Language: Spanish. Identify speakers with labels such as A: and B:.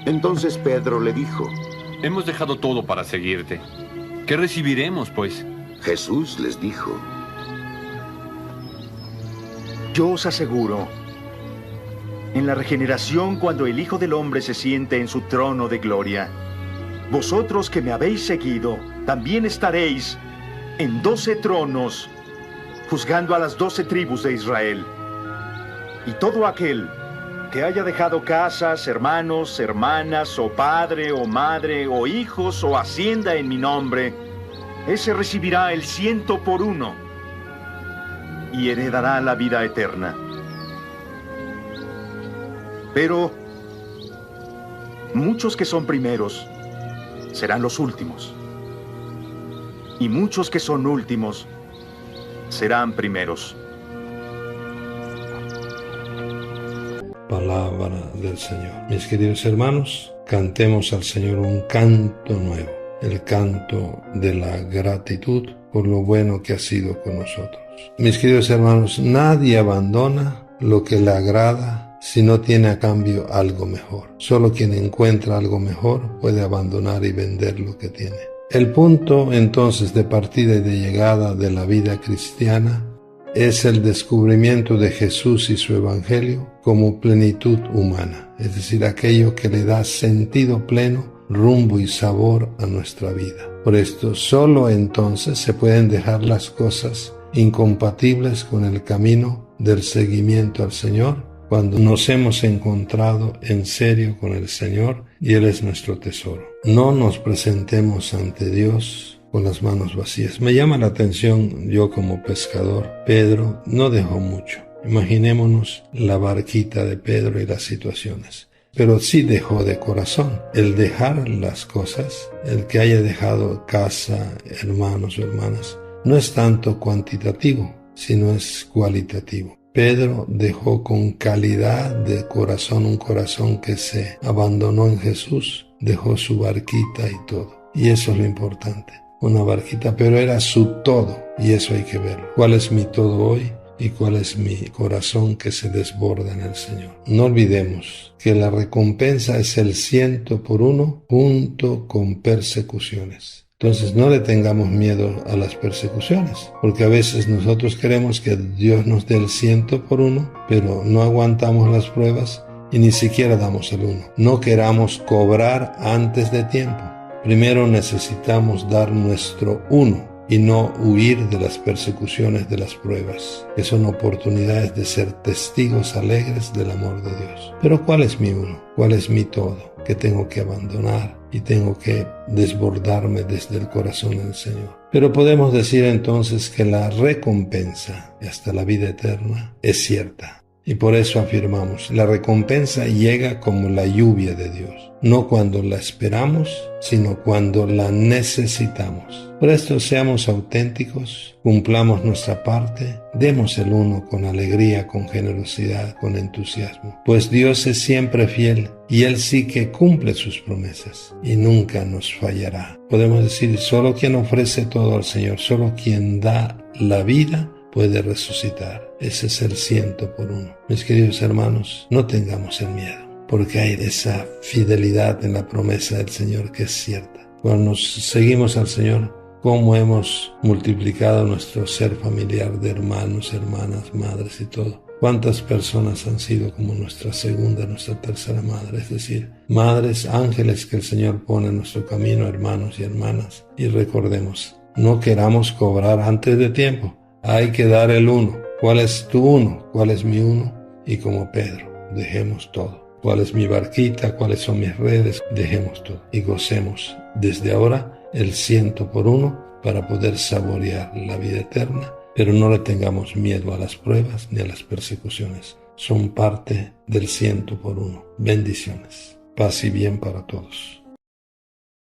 A: Entonces Pedro le dijo:
B: Hemos dejado todo para seguirte. ¿Qué recibiremos, pues?
A: Jesús les dijo:
C: Yo os aseguro, en la regeneración, cuando el Hijo del Hombre se siente en su trono de gloria, vosotros que me habéis seguido, también estaréis en 12 tronos, juzgando a las 12 tribus de Israel. Y todo aquel que haya dejado casas, hermanos, hermanas, o padre, o madre, o hijos, o hacienda en mi nombre, ese recibirá el 100 por 1 y heredará la vida eterna. Pero muchos que son primeros serán los últimos, y muchos que son últimos serán primeros.
D: Palabra del Señor. Mis queridos hermanos, cantemos al Señor un canto nuevo, el canto de la gratitud por lo bueno que ha sido con nosotros. Mis queridos hermanos, nadie abandona lo que le agrada si no tiene a cambio algo mejor. Solo quien encuentra algo mejor puede abandonar y vender lo que tiene. El punto entonces de partida y de llegada de la vida cristiana es el descubrimiento de Jesús y su Evangelio como plenitud humana, es decir, aquello que le da sentido pleno, rumbo y sabor a nuestra vida. Por esto, solo entonces se pueden dejar las cosas incompatibles con el camino del seguimiento al Señor, cuando nos hemos encontrado en serio con el Señor y Él es nuestro tesoro. No nos presentemos ante Dios con las manos vacías. Me llama la atención, yo como pescador, Pedro no dejó mucho. Imaginémonos la barquita de Pedro y las situaciones. Pero sí dejó de corazón. El dejar las cosas, el que haya dejado casa, hermanos o hermanas, no es tanto cuantitativo, sino es cualitativo. Pedro dejó con calidad de corazón, un corazón que se abandonó en Jesús, dejó su barquita y todo. Y eso es lo importante. Una barquita, pero era su todo, y eso hay que verlo. ¿Cuál es mi todo hoy? ¿Y cuál es mi corazón que se desborda en el Señor? No olvidemos que la recompensa es el 100 por 1 junto con persecuciones. Entonces no le tengamos miedo a las persecuciones, porque a veces nosotros queremos que Dios nos dé el 100 por 1, pero no aguantamos las pruebas y ni siquiera damos el 1. No queramos cobrar antes de tiempo. Primero necesitamos dar nuestro 1 y no huir de las persecuciones, de las pruebas, que son oportunidades de ser testigos alegres del amor de Dios. Pero ¿cuál es mi 1? ¿Cuál es mi todo? Que tengo que abandonar y tengo que desbordarme desde el corazón del Señor. Pero podemos decir entonces que la recompensa hasta la vida eterna es cierta. Y por eso afirmamos, la recompensa llega como la lluvia de Dios, no cuando la esperamos, sino cuando la necesitamos. Por esto seamos auténticos, cumplamos nuestra parte, demos el 1 con alegría, con generosidad, con entusiasmo, pues Dios es siempre fiel y Él sí que cumple sus promesas y nunca nos fallará. Podemos decir, solo quien ofrece todo al Señor, solo quien da la vida, puede resucitar. Ese es el 100 por 1. Mis queridos hermanos, no tengamos el miedo, porque hay esa fidelidad en la promesa del Señor que es cierta. Cuando nos seguimos al Señor, cómo hemos multiplicado nuestro ser familiar de hermanos, hermanas, madres y todo. Cuántas personas han sido como nuestra segunda, nuestra tercera madre, es decir, madres, ángeles que el Señor pone en nuestro camino, hermanos y hermanas. Y recordemos, no queramos cobrar antes de tiempo. Hay que dar el 1. ¿Cuál es tu 1? ¿Cuál es mi 1? Y como Pedro, dejemos todo. ¿Cuál es mi barquita? ¿Cuáles son mis redes? Dejemos todo. Y gocemos desde ahora el 100 por 1 para poder saborear la vida eterna. Pero no le tengamos miedo a las pruebas ni a las persecuciones. Son parte del 100 por 1. Bendiciones. Paz y bien para todos.